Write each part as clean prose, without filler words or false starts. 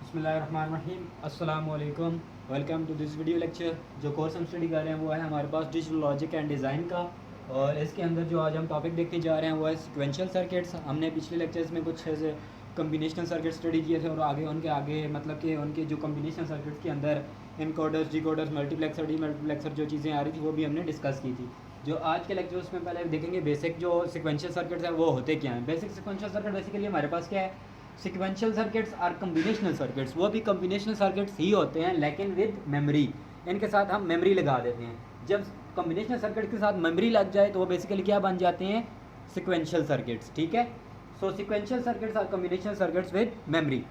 बिस्मिल्लाहिर्रहमानिर्रहीम अस्सलाम वालेकुम। Welcome to this video lecture. जो कोर्स हम स्टडी कर रहे हैं वो है हमारे पास डिजिटल लॉजिक एंड डिज़ाइन का, और इसके अंदर जो आज हम टॉपिक देखने जा रहे हैं वो है सिक्वेंशियल सर्किट्स। हमने पिछले लेक्चर्स में कुछ ऐसे कम्बिनेशनल सर्किट स्टडी किए थे और आगे मतलब कि उनके जो कम्बिनेशनल सर्किट्स के अंदर इनकोडर्स, डिकोडर्स, मल्टीप्लेक्सर, डीमल्टीप्लेक्सर जो चीज़ें आ रही थी वो भी हमने डिस्कस की थी। जो आज के लेक्चर्स में पहले देखेंगे बेसिक जो सिक्वेंशियल सर्किट्स हैं वो होते क्या हैं। बेसिक सिक्वेंशियल सर्किट बेसिकली हमारे पास क्या है, सिक्वेंशियल सर्किट्स और कम्बिनेशनल सर्किट्स, वो भी कम्बिनेशनल सर्किट्स ही होते हैं लेकिन विद मेमोरी। इनके साथ हम मेमोरी लगा देते हैं। जब कम्बिनेशनल सर्किट के साथ मेमोरी लग जाए तो वो बेसिकली क्या बन जाते हैं, सिक्वेंशियल सर्किट्स। ठीक है, सो सिक्वेंशियल सर्किट्स और कम्बिनेशनल सर्किट्स विद मेमोरी।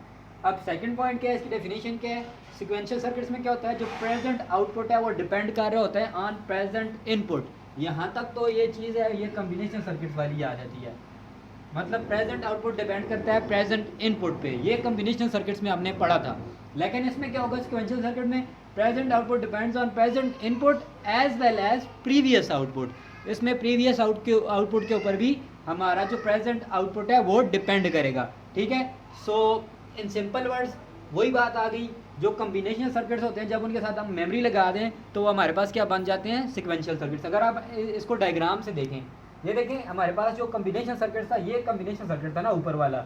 अब सेकंड पॉइंट क्या है, इसकी डेफिनेशन क्या है। सिक्वेंशियल सर्किट्स में क्या होता है, जो प्रेजेंट आउटपुट है वो डिपेंड कर रहा होता है ऑन प्रेजेंट इनपुट। यहाँ तक तो ये चीज़ है, ये कम्बिनेशनल सर्किट्स वाली आ जाती है। मतलब प्रेजेंट आउटपुट डिपेंड करता है प्रेजेंट इनपुट पे। ये कम्बिनेशनल सर्किट्स में हमने पढ़ा था। लेकिन इसमें क्या होगा, सिक्वेंशियल सर्किट में present output depends on present input as well as previous output. इसमें प्रीवियस आउटपुट के ऊपर भी हमारा जो प्रेजेंट आउटपुट है वो डिपेंड करेगा। ठीक है, सो इन सिंपल वर्ड्स वही बात आ गई। जो कम्बिनेशनल सर्किट्स होते हैं जब उनके साथ हम मेमोरी लगा दें तो वो हमारे पास क्या बन जाते हैं, सिक्वेंशियल सर्किट्स। अगर आप इसको डायग्राम से देखें, ये देखें हमारे पास जो कम्बिनेशन सर्किट था, ये कम्बिनेशन सर्किट था ना, ऊपर वाला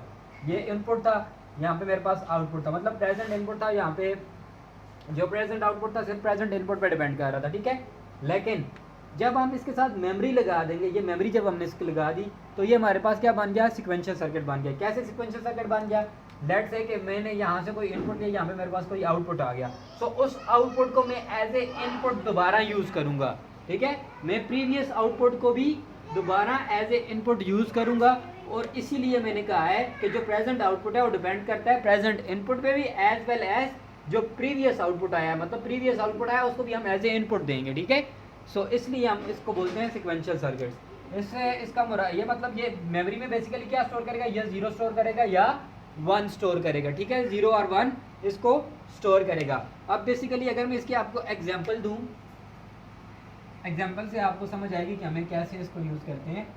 ये इनपुट था, यहाँ पे मेरे पास आउटपुट था। मतलब प्रेजेंट इनपुट था, यहाँ पे जो प्रेजेंट आउटपुट था सिर्फ प्रेजेंट इनपुट पे डिपेंड कर रहा था। ठीक है, लेकिन जब हम इसके साथ मेमोरी लगा देंगे, ये मेमोरी जब हमने इसकी लगा दी तो ये हमारे पास क्या बन गया, सिक्वेंशियल सर्किट बन गया। कैसे सिक्वेंशियल सर्किट बन गया, लेट्स से कि मैंने यहाँ से कोई इनपुट लिया, यहाँ पे मेरे पास कोई आउटपुट आ गया, तो उस आउटपुट को मैं एज ए इनपुट दोबारा यूज़ करूँगा। ठीक है, मैं प्रीवियस आउटपुट को भी दोबारा एज ए इनपुट यूज़ करूँगा। और इसीलिए मैंने कहा है कि जो प्रेजेंट आउटपुट है वो डिपेंड करता है प्रेजेंट इनपुट पे भी, एज वेल एज जो प्रीवियस आउटपुट आया, मतलब प्रीवियस आउटपुट आया उसको भी हम एज ए इनपुट देंगे। ठीक है, सो इसलिए हम इसको बोलते हैं सिक्वेंशियल सर्किट्स। इससे इसका ये मतलब ये मेमोरी में बेसिकली क्या स्टोर करेगा, या जीरो स्टोर करेगा या वन स्टोर करेगा। ठीक है, जीरो और वन इसको स्टोर करेगा। अब बेसिकली अगर मैं इसकी आपको एग्जांपल दूं, एग्जांपल से आपको समझ आएगी कि हमें कैसे इसको यूज़ करते हैं।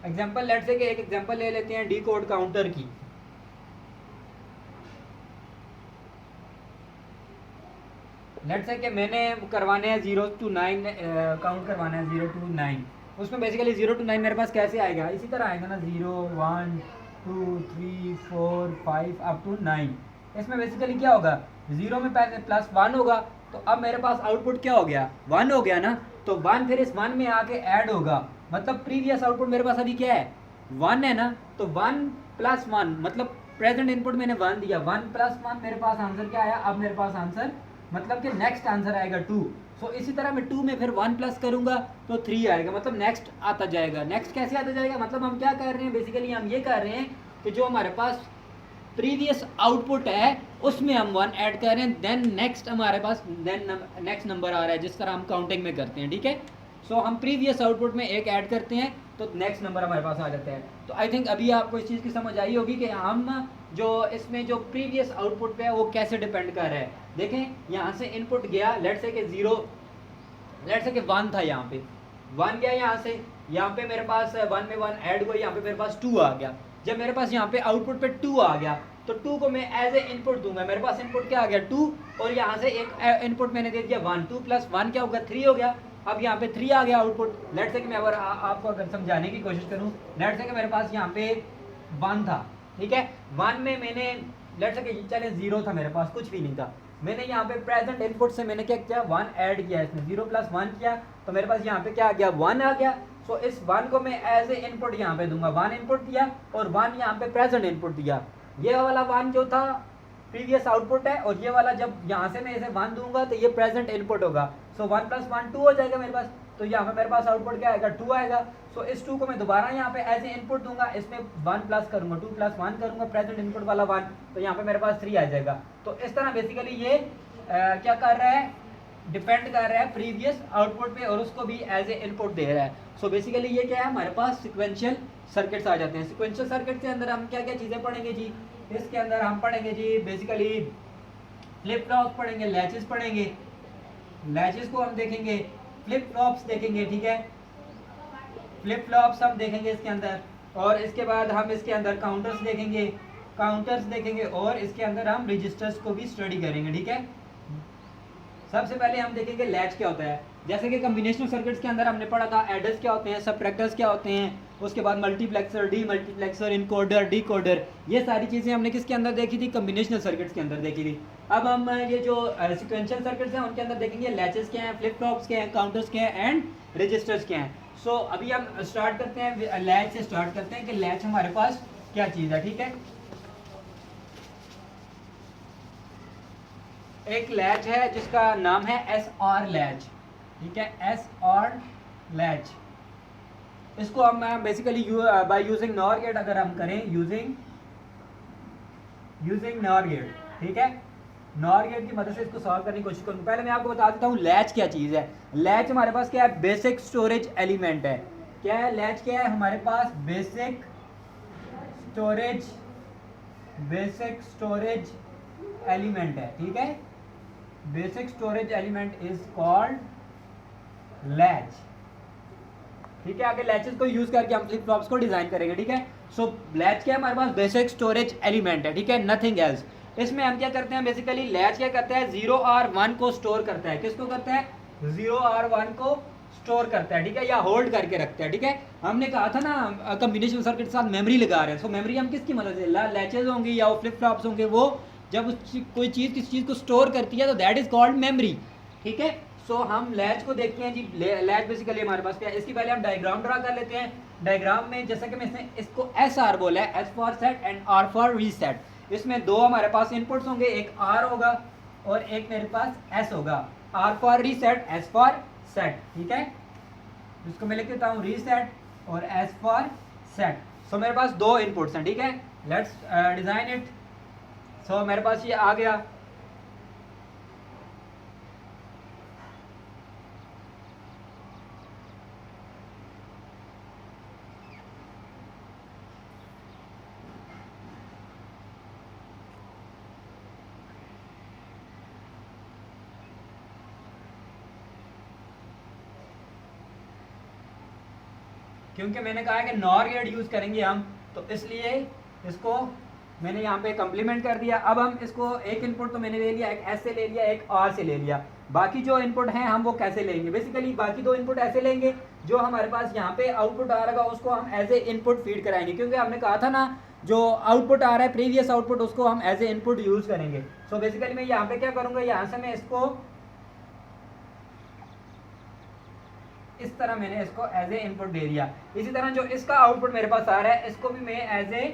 एग्जांपल लेट्स से कि एक एग्जांपल ले लेते हैं डी कोड काउंटर की। लेट्स से कि मैंने करवाने हैं 0 to 9 काउंट करवाना है 0 to 9। उसमें बेसिकली 0 to 9 मेरे पास कैसे आएगा, इसी तरह आएगा ना, 0 1 2 3 4 5 अप टू 9। इसमें बेसिकली क्या होगा, 0 में पहले प्लस 1 होगा, तो अब मेरे पास आउटपुट क्या हो गया, 1 हो गया ना। तो 1 फिर इस 1 में आके ऐड होगा, मतलब प्रीवियस आउटपुट मेरे पास अभी क्या है, 1 है ना। तो 1 प्लस 1 मतलब प्रेजेंट इनपुट मैंने 1 दिया, 1 प्लस 1 मेरे पास आंसर क्या आया, अब मेरे पास आंसर मतलब कि नेक्स्ट आंसर आएगा 2। सो इसी तरह मैं 2 में फिर 1 प्लस करूंगा तो 3 आएगा, मतलब नेक्स्ट आता जाएगा। नेक्स्ट कैसे आता जाएगा, मतलब हम क्या कर रहे हैं, बेसिकली हम ये कर रहे हैं कि जो हमारे पास प्रीवियस आउटपुट है उसमें हम 1 ऐड कर रहे हैं, देन नेक्स्ट हमारे पास नेक्स्ट नंबर आ रहा है, जिस तरह हम काउंटिंग में करते हैं। ठीक है, सो हम प्रीवियस आउटपुट में 1 ऐड करते हैं तो नेक्स्ट नंबर हमारे पास आ जाता है। तो आई थिंक अभी आपको इस चीज़ की समझ आई होगी कि हम जो इसमें जो प्रीवियस आउटपुट पे है वो कैसे डिपेंड कर रहा है। देखें यहाँ से इनपुट गया, लेट्स से कि 0, लेट्स से कि 1 था, यहाँ पे 1 गया, यहाँ से यहाँ पे मेरे पास 1 में 1 ऐड हुआ, यहाँ पे मेरे पास 2 आ गया। जब मेरे पास यहाँ पे आउटपुट पे 2 आ गया तो 2 को मैं एज ए इनपुट दूंगा। मेरे पास इनपुट क्या आ गया, 2, और यहाँ से एक इनपुट मैंने दे दिया 1। 2 प्लस 1 क्या होगा, 3 हो गया। अब यहाँ पे 3 आ गया आउटपुट। लेट्स से कि मैं अगर आपको अगर समझाने की कोशिश करूँ, लेट्स से कि मेरे पास यहाँ पे 1 था। ठीक है, 1 में मैंने लेट्स से कि चले 0 था, मेरे पास कुछ भी नहीं था, मैंने यहाँ पे प्रेजेंट इनपुट से मैंने क्या किया, 1 ऐड किया, इसमें 0 प्लस 1 किया तो मेरे पास यहाँ पे क्या आ गया, 1 आ गया। सो इस 1 को मैं एज ए इनपुट यहाँ पे दूंगा, 1 इनपुट दिया और 1 यहाँ पे प्रेजेंट इनपुट दिया। ये वाला 1 जो था प्रीवियस आउटपुट है, और ये वाला जब यहाँ से मैं इसे 1 दूंगा तो ये प्रेजेंट इनपुट होगा। सो 1 प्लस 1 2 हो जाएगा मेरे पास, तो यहाँ पे मेरे पास आउटपुट क्या आएगा, 2 आएगा। सो इस 2 को मैं दोबारा यहाँ पे एज ए इनपुट दूंगा, इसमें 1 प्लस करूंगा, 2 प्लस 1 करूंगा, प्रेजेंट इनपुट वाला 1, तो यहाँ पे मेरे पास 3 आ जाएगा। तो इस तरह बेसिकली ये क्या कर रहा है, डिपेंड कर रहा है प्रीवियस आउटपुट पे और उसको भी एज ए इनपुट दे रहा है। सो बेसिकली ये क्या है, हमारे पास सिक्वेंशियल सर्किट्स आ जाते हैं। सिक्वेंशियल सर्किट के अंदर हम क्या क्या चीज़ें पढ़ेंगे जी, इसके अंदर हम पढ़ेंगे जी बेसिकली फ्लिप फ्लॉप्स पढ़ेंगे, लैचेस पढ़ेंगे, लैचेस को हम देखेंगे, फ्लिप फ्लॉप्स देखेंगे। ठीक है, फ्लिप फ्लॉप्स हम देखेंगे इसके अंदर, और इसके बाद हम इसके अंदर काउंटर्स देखेंगे, काउंटर्स देखेंगे और इसके अंदर हम रजिस्टर्स को भी स्टडी करेंगे, ठीक है। सबसे पहले हम देखेंगे लैच क्या होता है। जैसे कि कॉम्बिनेशनल सर्किट्स के अंदर हमने पढ़ा था एडर्स क्या होते हैं, सबट्रैक्टर्स क्या होते हैं, उसके बाद multiplexer, D multiplexer, encoder, decoder, ये सारी चीज़ें हमने किसके अंदर देखी थी, कॉम्बिनेशनल सर्किट्स के अंदर देखी थी। अब हम ये जो सिक्वेंशियल सर्किट्स हैं उनके अंदर देखेंगे लैचेस क्या हैं, फ्लिप फ्लॉप्स क्या हैं, काउंटर्स क्या हैं एंड रजिस्टर्स क्या हैं। सो अभी हम स्टार्ट करते हैं लैच से, स्टार्ट करते हैं कि लैच हमारे पास क्या चीज़ है, ठीक है। एक लैच है जिसका नाम है एस आर लैच, ठीक है, एस आर लैच। इसको हम basically by using NOR gate अगर हम करें, यूजिंग नॉर गेट, ठीक है, नॉर गेट की मदद से इसको सॉल्व करने की कोशिश करूँ। पहले मैं आपको बता देता हूँ लैच क्या चीज़ है। लैच हमारे पास क्या है, बेसिक स्टोरेज एलिमेंट है। क्या है लैच, क्या है हमारे पास, बेसिक स्टोरेज एलिमेंट है, ठीक है। Basic storage element is called latch, ठीक है। आगे लैचेस को यूज करके हम फ्लिप फ्लॉप्स को डिजाइन करेंगे, ठीक है। सो लैच क्या है हमारे पास, बेसिक स्टोरेज एलिमेंट है, ठीक है, नथिंग एल्स। इसमें हम क्या करते हैं, बेसिकली लैच क्या करता है, 0 और 1 को स्टोर करता है। किसको करता है, 0 और 1 को स्टोर करता है, ठीक है, या होल्ड करके रखता है, ठीक है। हमने कहा था ना कॉम्बिनेशन सर्किट के साथ मेमोरी लगा रहे हैं। सो मेमोरी हम किसकी मदद से, लैचेस होंगे या वो फ्लिप फ्लॉप्स होंगे, वो जब कोई चीज़ किसी चीज़ को स्टोर करती है तो दैट इज कॉल्ड मेमोरी, ठीक है। सो हम लैच को देखते हैं जी। लैच बेसिकली हमारे पास क्या है, इसकी पहले हम डायग्राम ड्रा कर लेते हैं। डायग्राम में जैसा कि मैं इसको एस आर बोला है, S for set and R for reset. इसमें दो हमारे पास इनपुट्स होंगे, एक आर होगा और एक मेरे पास एस होगा। R for reset, S for set, ठीक है। इसको मैं लिख देता हूँ रीसेट और एस फॉर सेट। सो मेरे पास दो इनपुट्स हैं, ठीक है। Let's design it. सो मेरे पास ये आ गया। क्योंकि मैंने कहा है कि नॉर गेट यूज करेंगे हम, तो इसलिए इसको मैंने यहाँ पे कम्प्लीमेंट कर दिया। अब हम इसको एक इनपुट तो मैंने ले लिया, एक एस से ले लिया, एक आर से ले लिया। बाकी जो इनपुट हैं हम वो कैसे लेंगे, बेसिकली बाकी दो इनपुट ऐसे लेंगे, जो हमारे पास यहाँ पे आउटपुट आ रहा है उसको हम एज ए इनपुट फीड कराएंगे। क्योंकि हमने कहा था ना जो आउटपुट आ रहा है प्रीवियस आउटपुट, उसको हम एज ए इनपुट यूज करेंगे। सो बेसिकली मैं यहाँ पे क्या करूँगा, यहाँ से मैं इसको इस तरह मैंने इसको एज ए इनपुट दे दिया। इसी तरह जो इसका आउटपुट मेरे पास आ रहा है इसको भी मैं एज ए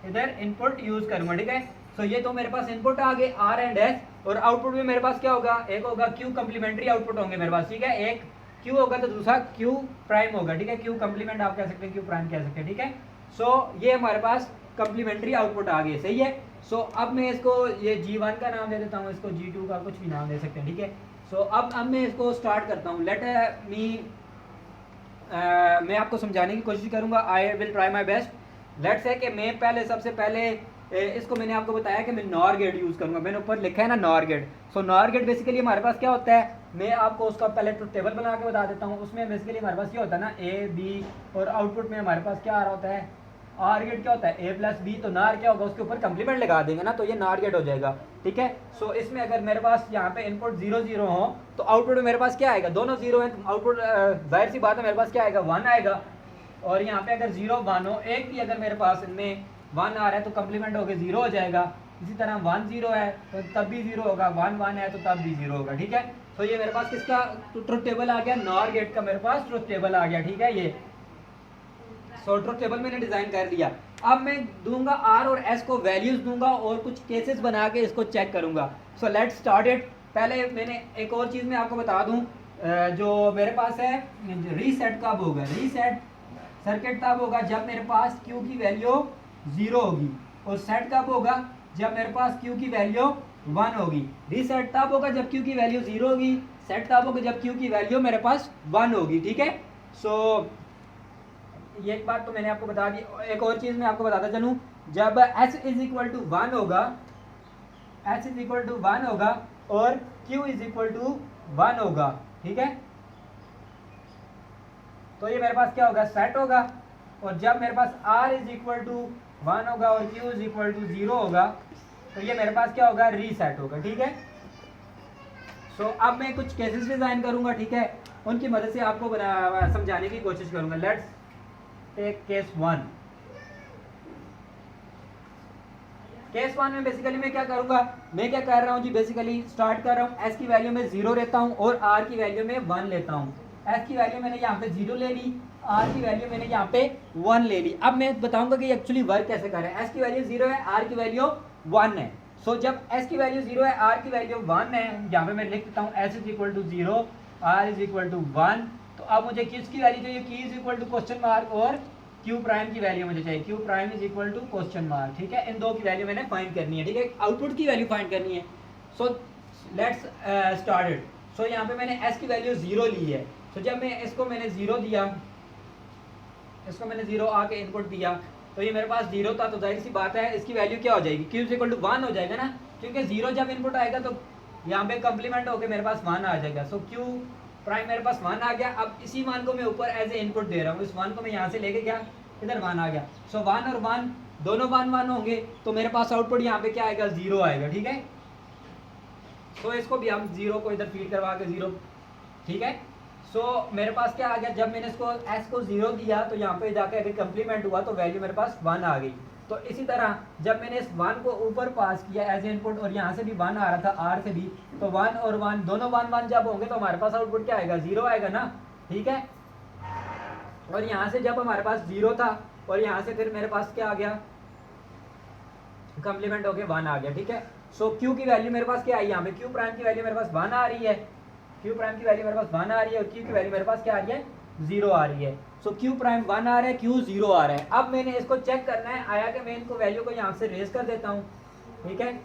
इधर इनपुट यूज करूंगा, ठीक है। सो ये तो मेरे पास इनपुट आ गए आर एंड एस, और आउटपुट भी मेरे पास क्या होगा, एक होगा क्यू कम्प्लीमेंट्री आउटपुट होंगे मेरे पास, ठीक है। एक क्यू होगा तो दूसरा क्यू प्राइम होगा, ठीक है। क्यू कम्प्लीमेंट आप कह सकते हैं, क्यू प्राइम कह सकते हैं, ठीक है। सो ये हमारे पास कम्प्लीमेंट्री आउटपुट आ गए, सही है। सो अब मैं इसको ये G1 का नाम दे देता हूँ, इसको G2 का कुछ भी नाम दे सकते हैं, ठीक है। सो अब मैं इसको स्टार्ट करता हूँ। लेट मी मैं आपको समझाने की कोशिश करूँगा, I will try my best. Let's say कि मैं पहले सबसे पहले इसको मैंने आपको बताया कि मैं नॉर गेट यूज़ करूँगा। मैंने ऊपर लिखा है ना नॉर गेट। सो नॉर गेट बेसिकली हमारे पास क्या होता है, मैं आपको उसका पहले तो टेबल बना के बता देता हूँ। उसमें बेसिकली हमारे पास क्या होता है ना, ए बी, और आउटपुट में हमारे पास क्या आ रहा होता है, आर गेट क्या होता है, ए प्लस बी। तो नार क्या होगा, उसके ऊपर कंप्लीमेंट लगा देंगे ना, तो ये नार गेट हो जाएगा, ठीक है। सो इसमें अगर मेरे पास यहाँ पे इनपुट 0 0 हो तो आउटपुट में मेरे पास क्या आएगा, दोनों 0 है, आउटपुट जाहिर सी बात है मेरे पास क्या आएगा, 1 आएगा। और यहाँ पे अगर 0 1 हो, एक भी अगर मेरे पास इनमें 1 आ रहा है तो कंप्लीमेंट होकर 0 हो जाएगा। इसी तरह 1 0 है तो तब भी 0 होगा, 1 1 है तो तब भी 0 होगा, ठीक है। तो ये मेरे पास किसका ट्रुथ टेबल आ गया, नॉर गेट का मेरे पास ट्रुथ टेबल आ गया, ठीक है। ये सो ट्रुथ टेबल मैंने डिजाइन कर दिया। अब मैं दूंगा आर और एस को वैल्यूज दूंगा और कुछ केसेस बना के इसको चेक करूंगा। सो लेट्स स्टार्ट इट। पहले मैंने एक और चीज़ मैं आपको बता दूं, जो मेरे पास है रीसेट कब होगा, रीसेट सर्किट तब होगा जब मेरे पास क्यू की वैल्यू 0 होगी, और सेट कब होगा जब मेरे पास क्यू की वैल्यू 1 होगी। रीसेट तब होगा जब क्यू की वैल्यू 0 होगी, सेट तब होगा जब क्यू की वैल्यू मेरे पास 1 होगी, ठीक है। सो ये एक बात तो मैंने आपको बता दी। एक और चीज़ मैं आपको बताता चलूँ, जब s इज इक्वल टू 1 होगा, s इज इक्वल टू 1 होगा और q इज इक्वल टू 1 होगा, ठीक है, तो ये मेरे पास क्या होगा, सेट होगा। और जब मेरे पास r इज इक्वल टू 1 होगा और Q इज इक्वल टू 0 होगा, तो ये मेरे पास क्या होगा, रीसेट होगा। ठीक है, सो अब मैं कुछ केसेस डिजाइन करूंगा, ठीक है, उनकी मदद से आपको समझाने की कोशिश करूंगा। Let's take case 1। केस 1 में बेसिकली मैं क्या करूंगा, मैं क्या कर रहा हूं जी, बेसिकली स्टार्ट कर रहा हूं, s की वैल्यू में 0 लेता हूं और r की वैल्यू में 1 लेता हूं। s की वैल्यू मैंने यहाँ पे 0 ले ली, r की वैल्यू मैंने यहाँ पे 1 ले ली। अब मैं बताऊंगा कि एक्चुअली वर्क कैसे कर रहे हैं। s की वैल्यू 0 है, r की वैल्यू 1 है। सो जब s की वैल्यू 0 है, r की वैल्यू 1 है, यहाँ पे मैं लिख देता हूँ s is equal to 0, r is equal to 1। तो अब मुझे किसकी वैल्यू चाहिए, q is equal to question mark और q प्राइम की वैल्यू मुझे चाहिए, q prime is equal to question mark. ठीक है, इन दो की वैल्यू मैंने फाइंड करनी है। ठीक है, आउटपुट की वैल्यू फाइंड करनी है। So let's start it. So यहाँ पे मैंने s की वैल्यू 0 ली है। तो जब मैं इसको मैंने 0 दिया, इसको मैंने 0 आके इनपुट दिया, तो ये मेरे पास 0 था, तो जाहिर सी बात है इसकी वैल्यू क्या हो जाएगी, q इज इक्वल टू 1 हो जाएगा ना, क्योंकि 0 जब इनपुट आएगा तो यहाँ पे कंप्लीमेंट होकर मेरे पास 1 आ जाएगा। सो q प्राइम मेरे पास 1 आ गया। अब इसी मान को मैं ऊपर एज ए इनपुट दे रहा हूँ, इस 1 को मैं यहाँ से लेके गया, इधर 1 आ गया। सो 1 और 1 दोनों 1 1 होंगे, तो मेरे पास आउटपुट यहाँ पे क्या आएगा, 0 आएगा। ठीक है, सो इसको भी हम 0 को इधर फीड करवा के 0। ठीक है, सो मेरे पास क्या आ गया, जब मैंने इसको s को 0 दिया तो यहाँ पे जाके अगर कंप्लीमेंट हुआ तो वैल्यू मेरे पास 1 आ गई। तो इसी तरह जब मैंने इस 1 को ऊपर पास किया एज ए इनपुट और यहाँ से भी 1 आ रहा था r से भी, तो 1 और 1 दोनों 1 1 जब होंगे तो हमारे पास आउटपुट क्या आएगा, 0 आएगा ना। ठीक है, और यहाँ से जब हमारे पास 0 था और यहाँ से फिर मेरे पास क्या आ गया, कंप्लीमेंट होके 1 आ गया। ठीक है, सो q की वैल्यू मेरे पास क्या आई, यहाँ पे q प्राइम की वैल्यू मेरे पास 1 आ रही है, q प्राइम की वैल्यू मेरे पास 1 आ रही है और q की वैल्यू मेरे पास क्या आ रही है, 0 आ रही है। सो q प्राइम 1 आ रहा है, q 0 आ रहा है। अब मैंने इसको चेक करना है, आया कि मैं इनको वैल्यू को यहाँ से रेज कर देता हूँ। ठीक है,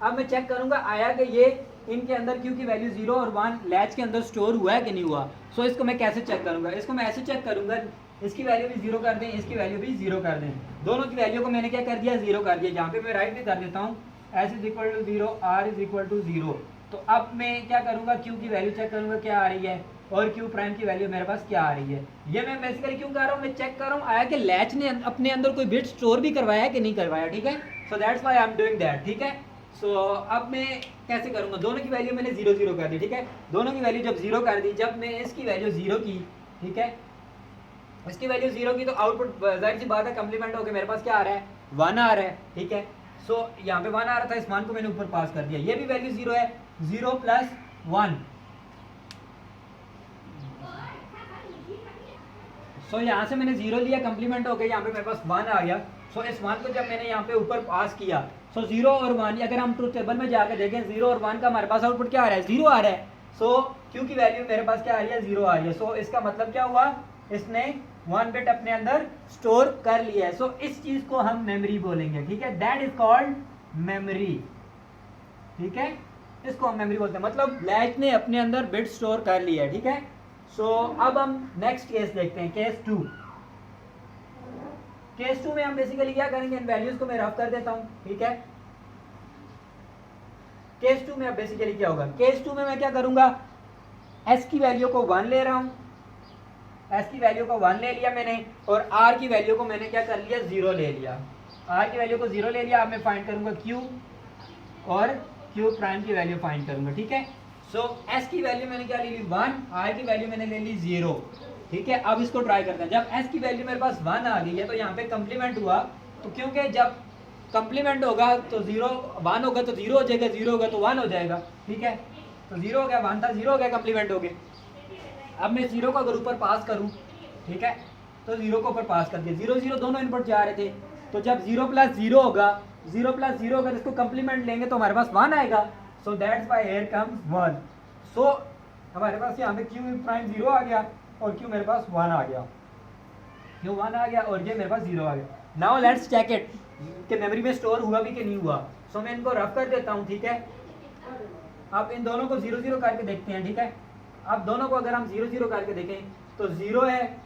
अब मैं चेक करूंगा आया कि ये इनके अंदर q की वैल्यू 0 और 1 लैच के अंदर स्टोर हुआ है कि नहीं हुआ। सो इसको मैं कैसे चेक करूंगा, इसको मैं ऐसे चेक करूंगा, इसकी वैल्यू भी 0 कर दें, इसकी वैल्यू भी 0 कर दें, दोनों की वैल्यू को मैंने क्या कर दिया, 0 कर दिया। यहाँ पे मैं राइट भी कर देता हूँ, s is equal to 0, r is equal to 0। तो अब मैं क्या करूंगा, q की वैल्यू चेक करूंगा क्या आ रही है और q प्राइम की वैल्यू मेरे पास क्या आ रही है। ये मैं बेसिकली क्यों कर रहा हूँ, मैं चेक कर रहा हूँ आया कि लैच ने अपने अंदर कोई बिट स्टोर भी करवाया है कि नहीं करवाया। ठीक है, so that's why I am doing that. ठीक है, सो अब मैं कैसे करूंगा, दोनों की वैल्यू मैंने 0 0 कर दी। ठीक है, दोनों की वैल्यू जब 0 कर दी, जब मैं इसकी वैल्यू 0 की, ठीक है, इसकी वैल्यू 0 की, तो आउटपुट जाहिर सी बात है कंप्लीमेंट होकर मेरे पास क्या आ रहा है, 1 आ रहा है। ठीक है, सो यहाँ पे 1 आ रहा था, इस मान को मैंने ऊपर पास कर दिया, ये भी वैल्यू 0 है, 0 प्लस 1। सो यहाँ से मैंने 0 लिया, कंप्लीमेंट हो गया, यहाँ पे मेरे पास 1 आ गया। सो इस 1 को जब मैंने यहाँ पे ऊपर पास किया, सो 0 और 1, अगर हम ट्रूथ टेबल में जाकर देखें 0 और 1 का हमारे पास आउटपुट क्या आ रहा है, 0 आ रहा है। सो q की वैल्यू मेरे पास क्या आ रही है, 0 आ रही है। सो इसका मतलब क्या हुआ, इसने 1 बिट अपने अंदर स्टोर कर लिया है। सो इस चीज को हम मेमोरी बोलेंगे। ठीक है, दैट इज कॉल्ड मेमोरी। ठीक है, इसको हम मेमोरी बोलते हैं, मतलब लैच ने अपने अंदर बिट स्टोर कर लिया है। ठीक है, सो अब हम नेक्स्ट केस देखते हैं, केस 2। केस 2 में हम बेसिकली क्या करेंगे, इन वैल्यूज को मैं रफ कर देता हूं। ठीक है, केस 2 में अब बेसिकली क्या होगा, केस 2 में मैं क्या करूंगा, s की वैल्यू को 1 ले रहा हूं, s की वैल्यू को 1 ले लिया मैंने, और r की वैल्यू को मैंने क्या कर लिया, 0 ले लिया। r की वैल्यू को 0 ले लिया। अब मैं फाइंड करूंगा q और q प्राइम की वैल्यू फाइंड करूंगा। ठीक है, सो s की वैल्यू मैंने क्या ले ली, 1, r की वैल्यू मैंने ले ली 0। ठीक है, अब इसको ट्राई करते हैं। जब s की वैल्यू मेरे पास 1 आ गई है, तो यहाँ पे कंप्लीमेंट हुआ, तो क्योंकि जब कंप्लीमेंट होगा तो 0 1 होगा तो 0 हो जाएगा, 0 होगा तो 1 हो जाएगा। ठीक है, तो 0 हो गया, 1 था, 0 हो गया, कंप्लीमेंट हो गए। अब मैं 0 को अगर ऊपर पास करूँ, ठीक है, तो 0 को ऊपर पास कर दिया, 0 0 दोनों इनपुट जा रहे थे, तो जब 0 प्लस 0 होगा, 0 प्लस 0 अगर इसको कंप्लीमेंट लेंगे तो हमारे पास 1 आएगा। So that's why here comes 1। सो हमारे पास यहाँ पे q प्राइम 0 आ गया और q मेरे पास 1 आ गया, q 1 आ गया और ये मेरे पास 0 आ गया। नाउ लेट्स चेक इट कि मेमोरी में स्टोर हुआ भी कि नहीं हुआ। सो मैं इनको रफ कर देता हूँ। ठीक है, अब इन दोनों को 0 0 करके देखते हैं। ठीक है, अब दोनों को अगर हम 0 0 करके देखें तो 0 है,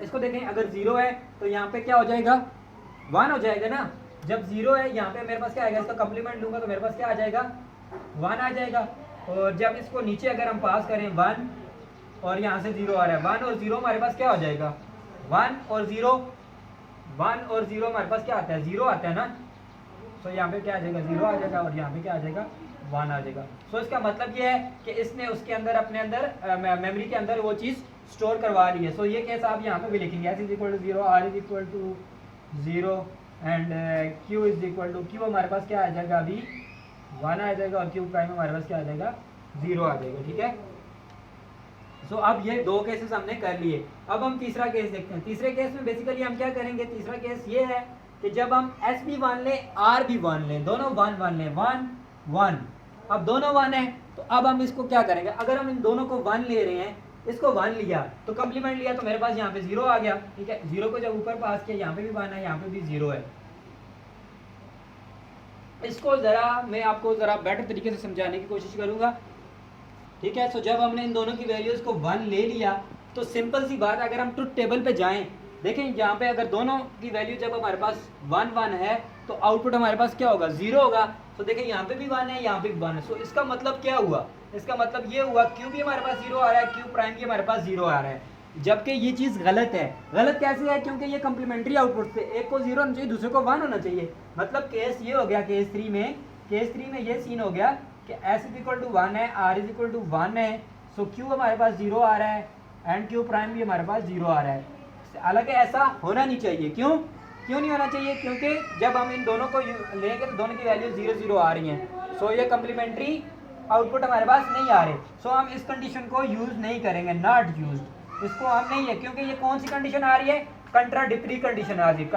इसको देखें, अगर 0 है तो यहाँ पे क्या हो जाएगा, 1 हो जाएगा ना। जब 0 है यहाँ पे मेरे पास क्या आएगा, इसका कंप्लीमेंट लूंगा तो मेरे पास क्या आ जाएगा, 1 आ जाएगा। और जब इसको नीचे अगर हम पास करें 1 और यहाँ से 0 आ रहा है, 1 और 0 हमारे पास क्या हो जाएगा, 1 और 0, 1 और 0 हमारे पास क्या आता है, 0 आता है ना। सो यहाँ पे क्या आ जाएगा, 0 आ जाएगा और यहाँ पे क्या आ जाएगा, 1 आ जाएगा। सो इसका मतलब ये है कि इसने उसके अंदर अपने अंदर मेमोरी के अंदर वो चीज़ स्टोर करवा ली है। सो ये केस आप यहाँ पे भी लिखेंगे, s is equal to 0, r is equal to 0 and q is equal to, q हमारे पास क्या आ जाएगा, अभी 1 आ जाएगा और q प्राइम हमारे पास क्या आ जाएगा, 0 आ जाएगा। ठीक है। सो अब ये दो केसेस हमने कर लिए। अब हम तीसरा केस देखते हैं। तीसरे केस में बेसिकली हम क्या करेंगे, तीसरा केस ये है कि जब हम s भी 1 लें, r भी 1 लें, दोनों 1 1 लें, 1 1, अब दोनों 1 है तो अब हम इसको क्या करेंगे, अगर हम इन दोनों को 1 ले रहे हैं, इसको 1 लिया तो कंप्लीमेंट लिया तो मेरे पास यहाँ पे 0 आ गया। ठीक है, 0 को जब ऊपर पास किया, यहाँ पे भी 1 है, यहाँ पे भी 0 है। इसको जरा मैं आपको जरा बेटर तरीके से समझाने की कोशिश करूंगा। ठीक है, सो जब हमने इन दोनों की वैल्यूज को 1 ले लिया तो सिंपल सी बात, अगर हम ट्रुथ टेबल पे जाएं, देखें यहाँ पे अगर दोनों की वैल्यू जब हमारे पास 1 1 है तो आउटपुट हमारे पास क्या होगा, 0 होगा। तो देखें यहाँ पे भी 1 है, यहाँ पे भी 1 है। सो इसका मतलब क्या हुआ, इसका मतलब ये हुआ क्यू भी हमारे पास 0 आ रहा है, क्यू प्राइम भी हमारे पास 0 आ रहा है। जबकि ये चीज़ गलत है। गलत कैसे है, क्योंकि ये कम्प्लीमेंट्री आउटपुट से एक को 0 होना चाहिए, दूसरे को 1 होना चाहिए। मतलब केस ये हो गया, केस 3 में ये सीन हो गया कि s इज इक्वल टू 1 है, r इज इक्वल टू 1 है। सो q हमारे पास 0 आ रहा है एंड q प्राइम भी हमारे पास 0 आ रहा है। हालांकि ऐसा होना नहीं चाहिए। क्यों नहीं होना चाहिए, क्योंकि जब हम इन दोनों को लेंगे तो दोनों की वैल्यू 0 0 आ रही हैं। सो ये कम्प्लीमेंट्री आउटपुट हमारे पास नहीं आ रहे। सो हम इस कंडीशन को यूज़ नहीं करेंगे, नॉट यूज्ड, इसको हम नहीं है, क्योंकि ये कौन सी कंडीशन आ रही है, कंट्राडिक्टरी कंडीशन आ रही है,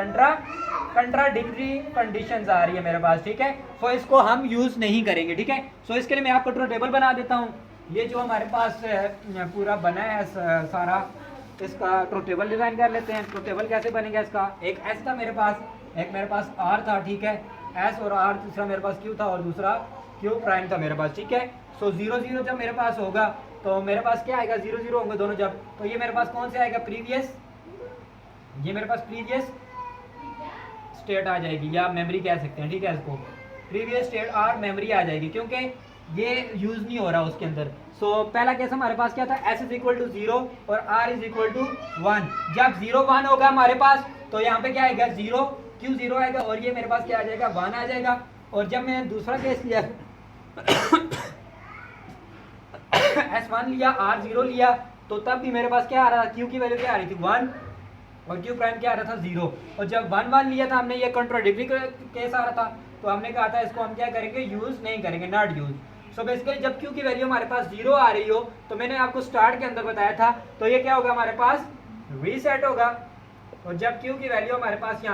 कंट्राडिक्टरी कंडीशंस आ रही है मेरे पास। ठीक है, सो इसको हम यूज़ नहीं करेंगे। ठीक है, सो इसके लिए मैं आपको ट्रुथ टेबल बना देता हूँ। ये जो हमारे पास पूरा बना है सारा, इसका ट्रुथ टेबल डिज़ाइन कर लेते हैं। ट्रुथ टेबल कैसे बनेगा इसका, एक s था मेरे पास, एक मेरे पास r था। ठीक है, s और r, दूसरा मेरे पास q था और दूसरा q प्राइम था मेरे पास। ठीक है, सो 0 0 जब मेरे पास होगा तो मेरे पास क्या आएगा, 0 0 होंगे दोनों जब, तो ये मेरे पास कौन से आएगा, प्रीवियस, ये मेरे पास प्रीवियस स्टेट आ जाएगी या मेमोरी कह सकते हैं। ठीक है, इसको प्रीवियस स्टेट और मेमोरी आ जाएगी, क्योंकि ये यूज़ नहीं हो रहा उसके अंदर। सो पहला केस हमारे पास क्या था, s इज इक्वल टू 0 और r इज इक्वल टू 1। जब 0 1 होगा हमारे पास तो यहाँ पे क्या आएगा, 0, q 0 आएगा और ये मेरे पास क्या आ जाएगा, 1 आ जाएगा। और जब मैंने दूसरा केस लिया s 1 लिया, r 0 लिया, तो तब भी मेरे पास क्या आ रहा था, q की वैल्यू क्या आ रही थी, 1 और q प्राइम क्या आ रहा था, 0। और जब 1 1 लिया था हमने, ये कॉन्ट्राडिक्टरी केस आ रहा था, तो हमने कहा था इसको हम क्या करेंगे, यूज़ नहीं करेंगे, नॉट यूज। सो बेसिकली जब q की वैल्यू हमारे पास 0 आ रही हो, तो मैंने आपको स्टार्ट के अंदर बताया था, तो ये क्या होगा, हमारे पास रीसेट होगा। और जब q की वैल्यू हमारे पास यहाँ